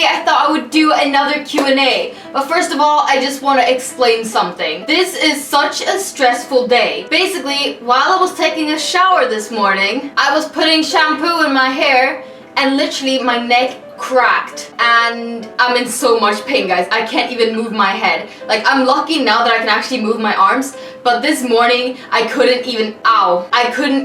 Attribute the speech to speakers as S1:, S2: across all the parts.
S1: today I thought I would do another Q&A. But first of all, I just want to explain something. This is such a stressful day. Basically, while I was taking a shower this morning, I was putting shampoo in my hair and literally my neck cracked and I'm in so much pain, guys. I can't even move my head. Like, I'm lucky now that I can actually move my arms, but this morning I couldn't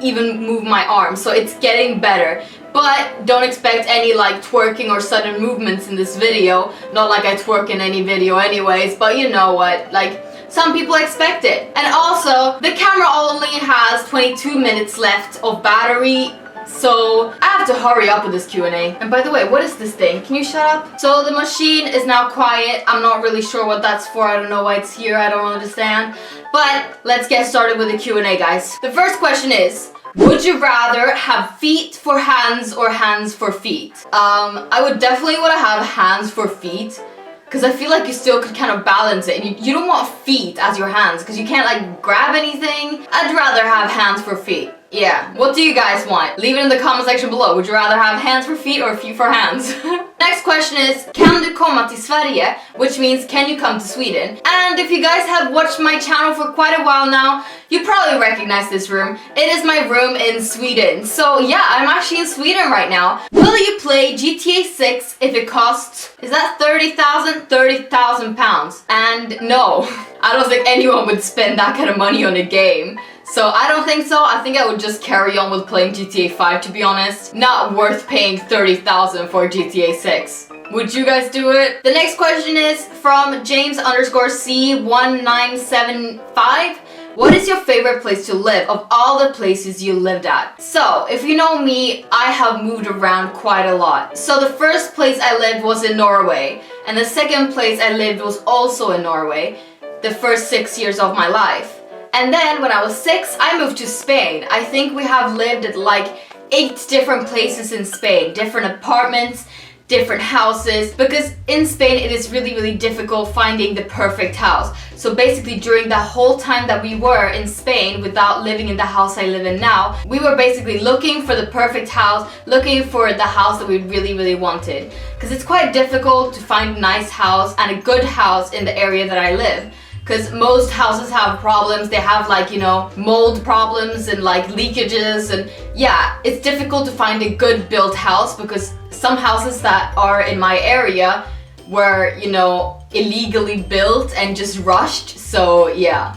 S1: even move my arms. So it's getting better. But don't expect any like twerking or sudden movements in this video. Not like I twerk in any video anyways, but you know what, like some people expect it. And also, the camera only has 22 minutes left of battery, so I have to hurry up with this Q&A. And by the way, what is this thing? Can you shut up? So the machine is now quiet. I'm not really sure what that's for. I don't know why it's here. I don't understand. But let's get started with the Q&A, guys. The first question is, would you rather have feet for hands or hands for feet? I would definitely want to have hands for feet, because I feel like you still could kind of balance it, and you don't want feet as your hands because you can't like grab anything. I'd rather have hands for feet. Yeah, what do you guys want? Leave it in the comment section below. Would you rather have hands for feet or feet for hands? Next question is, kan du komma till Sverige? Which means, can you come to Sweden? And if you guys have watched my channel for quite a while now, you probably recognize this room. It is my room in Sweden. So yeah, I'm actually in Sweden right now. Will you play GTA 6 if it costs, is that 30,000 pounds? And no, I don't think anyone would spend that kind of money on a game. So I don't think so. I think I would just carry on with playing GTA 5, to be honest. Not worth paying 30,000 for GTA 6. Would you guys do it? The next question is from James_C1975. What is your favorite place to live of all the places you lived at? So, if you know me, I have moved around quite a lot. So the first place I lived was in Norway, and the second place I lived was also in Norway, the first 6 years of my life. And then when I was 6, I moved to Spain. I think we have lived at like 8 different places in Spain, different apartments, different houses, because in Spain it is really difficult finding the perfect house. So basically during the whole time that we were in Spain without living in the house I live in now, we were basically looking for the perfect house, looking for the house that we really wanted. Because it's quite difficult to find a nice house and a good house in the area that I live. Because most houses have problems. They have like, you know, mold problems and like leakages, and yeah, it's difficult to find a good built house because some houses that are in my area were, you know, illegally built and just rushed. So yeah.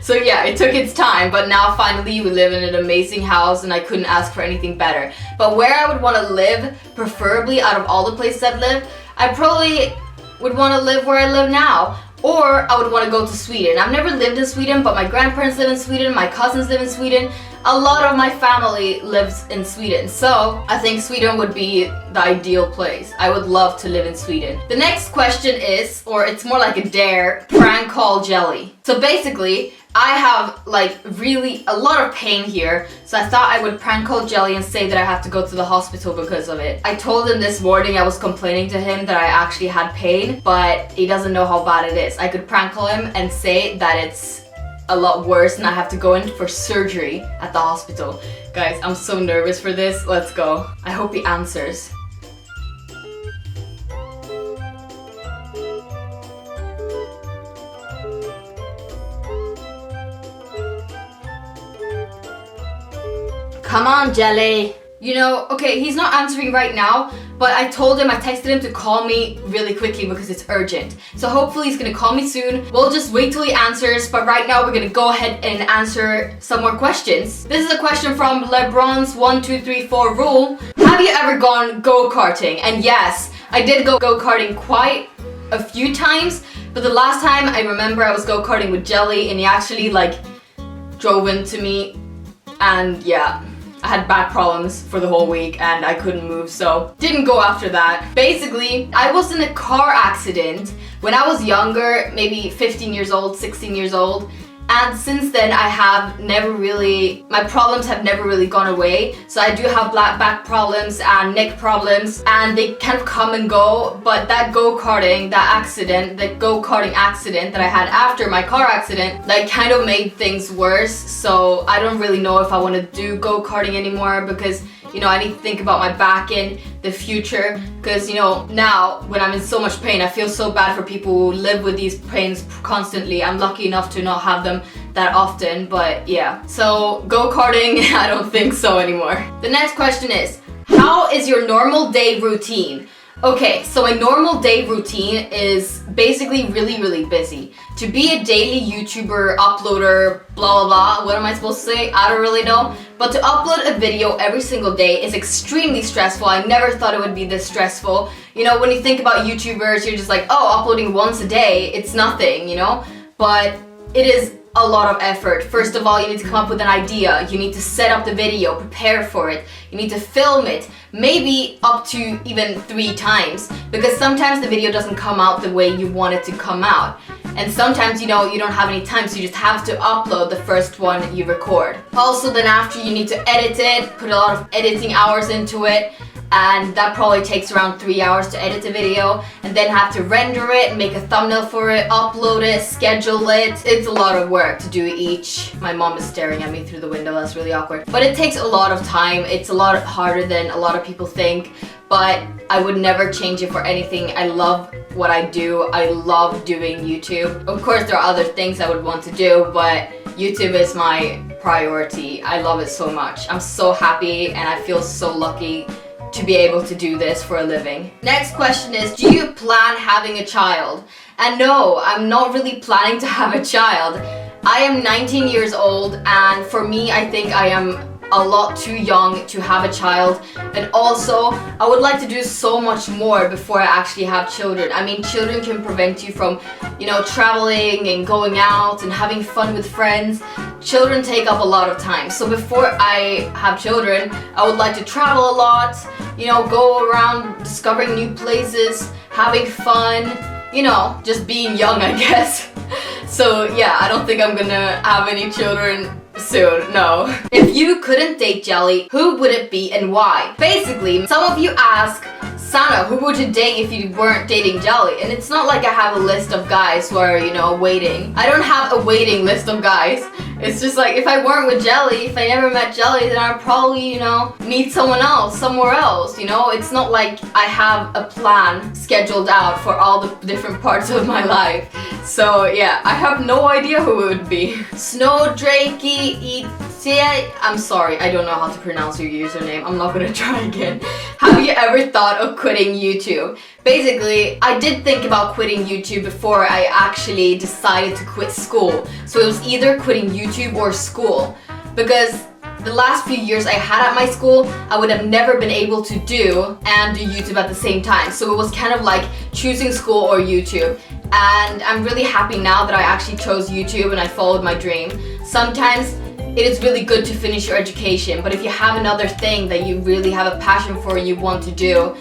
S1: So yeah, it took its time, but now finally we live in an amazing house and I couldn't ask for anything better. But where I would want to live, preferably out of all the places I've lived, I probably would want to live where I live now. Or I would want to go to Sweden. I've never lived in Sweden, but my grandparents live in Sweden, my cousins live in Sweden. A lot of my family lives in Sweden. So I think Sweden would be the ideal place. I would love to live in Sweden. The next question is, or it's more like a dare, prank call Jelly. So basically, I have like really a lot of pain here, so I thought I would prank call Jelly and say that I have to go to the hospital because of it. I told him this morning, I was complaining to him that I actually had pain, but he doesn't know how bad it is. I could prank call him and say that it's a lot worse and I have to go in for surgery at the hospital. Guys, I'm so nervous for this. Let's go. I hope he answers. Come on, Jelly. You know, okay, he's not answering right now, but I told him, I texted him to call me really quickly because it's urgent. So hopefully he's gonna call me soon. We'll just wait till he answers, but right now we're gonna go ahead and answer some more questions. This is a question from Lebron's 1234 rule. Have you ever gone go-karting? And yes, I did go go-karting quite a few times, but the last time I remember I was go-karting with Jelly and he actually like drove into me, and yeah, I had back problems for the whole week and I couldn't move, so didn't go after that. Basically, I was in a car accident when I was younger, maybe 15 years old, 16 years old. And since then I have never really, my problems have never really gone away. So I do have back problems and neck problems, and they kind of come and go. But that go-karting, the go-karting accident that I had after my car accident, that kind of made things worse. So I don't really know if I want to do go-karting anymore because, You know, I need to think about my back in the future, because you know, now when I'm in so much pain, I feel so bad for people who live with these pains constantly. I'm lucky enough to not have them that often, but yeah. So go-karting, I don't think so anymore. The next question is, how is your normal day routine? Okay, so a normal day routine is basically really busy. To be a daily YouTuber, uploader, blah blah blah, what am I supposed to say? I don't really know. But to upload a video every single day is extremely stressful. I never thought it would be this stressful. You know, when you think about YouTubers, you're just like, oh, uploading once a day, it's nothing, you know? But it is a lot of effort. First of all, you need to come up with an idea. You need to set up the video, prepare for it. You need to film it, maybe up to even 3 times, because sometimes the video doesn't come out the way you want it to come out. And sometimes, you know, you don't have any time, so you just have to upload the first one you record. Also, then after, you need to edit it, put a lot of editing hours into it, and that probably takes around 3 hours to edit a video, and then have to render it, make a thumbnail for it, upload it, schedule it. It's a lot of work to do each. My mom is staring at me through the window, that's really awkward. But it takes a lot of time. It's a lot harder than a lot of people think, but I would never change it for anything. I love what I do. I love doing YouTube. Of course, there are other things I would want to do, but YouTube is my priority. I love it so much. I'm so happy and I feel so lucky to be able to do this for a living. Next question is, do you plan having a child? And no, I'm not really planning to have a child. I am 19 years old, and for me, I think I am a lot too young to have a child, and also I would like to do so much more before I actually have children. I mean, children can prevent you from, you know, traveling and going out and having fun with friends. Children take up a lot of time, so before I have children, I would like to travel a lot, you know, go around discovering new places, having fun, you know, just being young, I guess. So yeah, I don't think I'm gonna have any children soon, no. If you couldn't date Jelly, who would it be and why? Basically, some of you ask, Sanna, who would you date if you weren't dating Jelly? And it's not like I have a list of guys who are, you know, waiting. I don't have a waiting list of guys. It's just like, if I weren't with Jelly, if I never met Jelly, then I'd probably, you know, meet someone else, somewhere else, you know? It's not like I have a plan scheduled out for all the different parts of my life. So yeah, I have no idea who it would be. Snowdrakey, I'm sorry, I don't know how to pronounce your username. I'm not gonna try again. Have you ever thought of quitting YouTube? Basically, I did think about quitting YouTube before I actually decided to quit school. So it was either quitting YouTube or school, because the last few years I had at my school, I would have never been able to do and do YouTube at the same time. So it was kind of like choosing school or YouTube. And I'm really happy now that I actually chose YouTube and I followed my dream. Sometimes it is really good to finish your education, but if you have another thing that you really have a passion for and you want to do,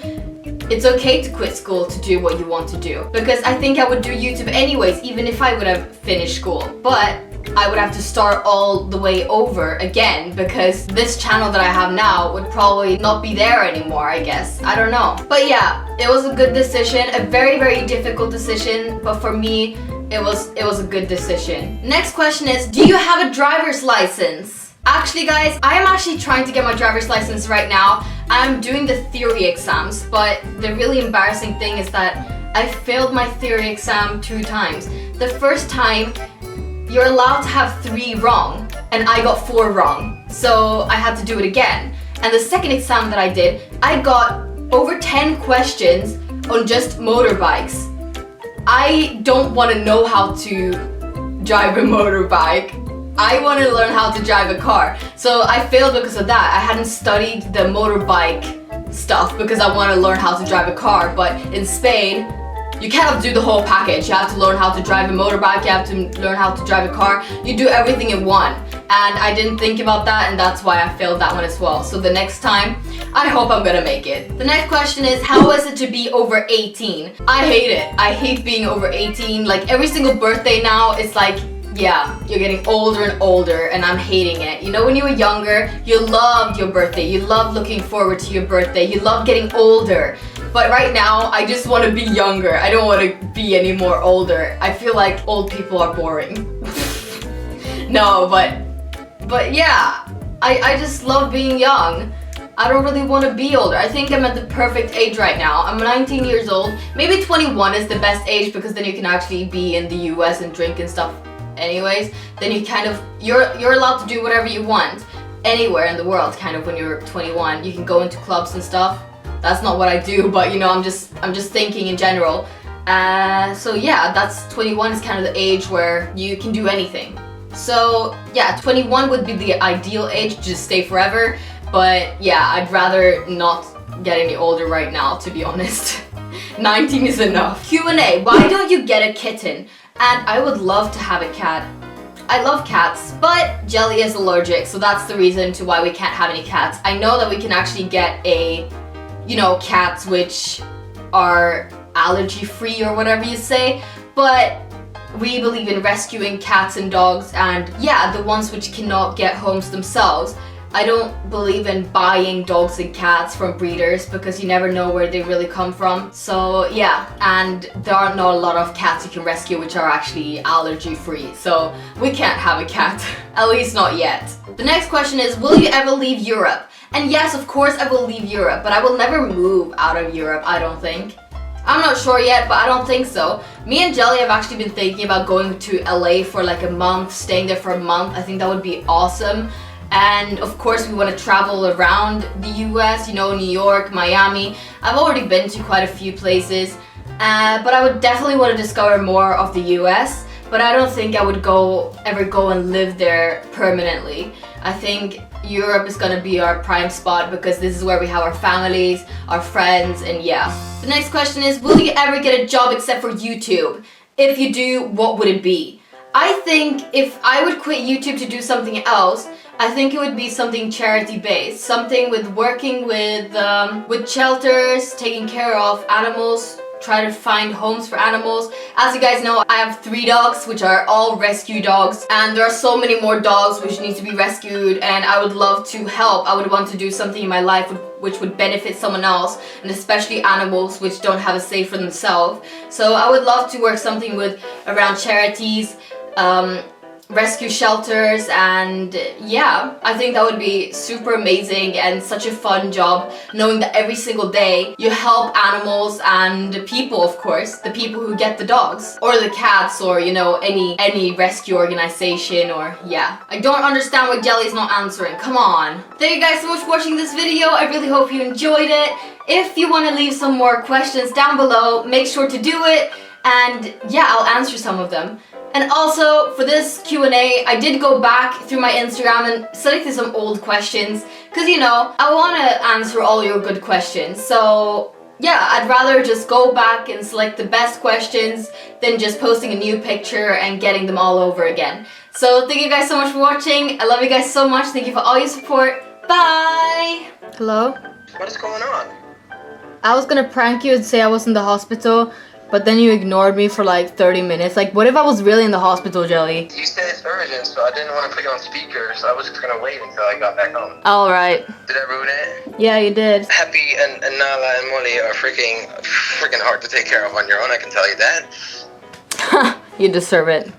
S1: it's okay to quit school to do what you want to do. Because I think I would do YouTube anyways, even if I would have finished school. But I would have to start all the way over again, because this channel that I have now would probably not be there anymore, I guess. I don't know. But yeah, it was a good decision, a very difficult decision, but for me, it was a good decision. Next question is, do you have a driver's license? Actually guys, I am actually trying to get my driver's license right now. I'm doing the theory exams, but the really embarrassing thing is that I failed my theory exam 2 times. The first time, you're allowed to have 3 wrong, and I got 4 wrong. So I had to do it again. And the second exam that I did, I got over 10 questions on just motorbikes. I don't want to know how to drive a motorbike. I want to learn how to drive a car. So I failed because of that. I hadn't studied the motorbike stuff because I want to learn how to drive a car. But in Spain, you cannot do the whole package. You have to learn how to drive a motorbike, you have to learn how to drive a car. You do everything in one. And I didn't think about that, and that's why I failed that one as well. So the next time, I hope I'm gonna make it. The next question is, how is it to be over 18? I hate it. I hate being over 18. Like every single birthday now, it's like, yeah, you're getting older and older, and I'm hating it. You know, when you were younger, you loved your birthday. You loved looking forward to your birthday. You loved getting older. But right now, I just want to be younger. I don't want to be any more older. I feel like old people are boring. No, but yeah, I just love being young. I don't really want to be older. I think I'm at the perfect age right now. I'm 19 years old. Maybe 21 is the best age because then you can actually be in the US and drink and stuff anyways. Then you kind of, you're allowed to do whatever you want anywhere in the world kind of when you're 21. You can go into clubs and stuff. That's not what I do, but you know, I'm just thinking in general. So yeah, that's 21 is kind of the age where you can do anything. So yeah, 21 would be the ideal age to just stay forever. But yeah, I'd rather not get any older right now, to be honest. 19 is enough. Q&A, why don't you get a kitten? And I would love to have a cat. I love cats, but Jelly is allergic, so that's the reason to why we can't have any cats. I know that we can actually get a, you know, cats which are allergy free or whatever you say, but we believe in rescuing cats and dogs, and yeah, the ones which cannot get homes themselves. I don't believe in buying dogs and cats from breeders because you never know where they really come from. So yeah, and there are not a lot of cats you can rescue which are actually allergy free. So we can't have a cat, at least not yet. The next question is, will you ever leave Europe? And yes, of course I will leave Europe, but I will never move out of Europe, I don't think. I'm not sure yet, but I don't think so. Me and Jelly have actually been thinking about going to LA for like a month, staying there for a month. I think that would be awesome. And of course we want to travel around the US, you know, New York, Miami. I've already been to quite a few places, but I would definitely want to discover more of the US, but I don't think I would ever go and live there permanently. I think Europe is gonna be our prime spot because this is where we have our families, our friends, and yeah. The next question is, will you ever get a job except for YouTube? If you do, what would it be? I think if I would quit YouTube to do something else, I think it would be something charity based, something with working with shelters, taking care of animals, try to find homes for animals. As you guys know, I have 3 dogs which are all rescue dogs, and there are so many more dogs which need to be rescued, and I would love to help. I would want to do something in my life which would benefit someone else, and especially animals which don't have a say for themselves. So I would love to work something around charities, rescue shelters, and yeah, I think that would be super amazing and such a fun job, knowing that every single day you help animals and people, of course, the people who get the dogs or the cats, or you know, any rescue organization, or yeah. I don't understand why Jelly's not answering. Come on. Thank you guys so much for watching this video. I really hope you enjoyed it. If you want to leave some more questions down below, make sure to do it, and yeah, I'll answer some of them. And also, for this Q&A, I did go back through my Instagram and selected some old questions, because you know, I want to answer all your good questions. So yeah, I'd rather just go back and select the best questions than just posting a new picture and getting them all over again. So thank you guys so much for watching. I love you guys so much. Thank you for all your support. Bye! Hello?
S2: What is going on?
S1: I was gonna prank you and say I was in the hospital, but then you ignored me for like 30 minutes. Like, what if I was really in the hospital, Jelly?
S2: You said it's urgent, so I didn't want to put you on speaker, so I was just gonna wait until I got back home.
S1: Alright.
S2: Did I ruin it?
S1: Yeah, you did.
S2: Happy and Nala and Molly are freaking hard to take care of on your own, I can tell you that.
S1: You deserve it.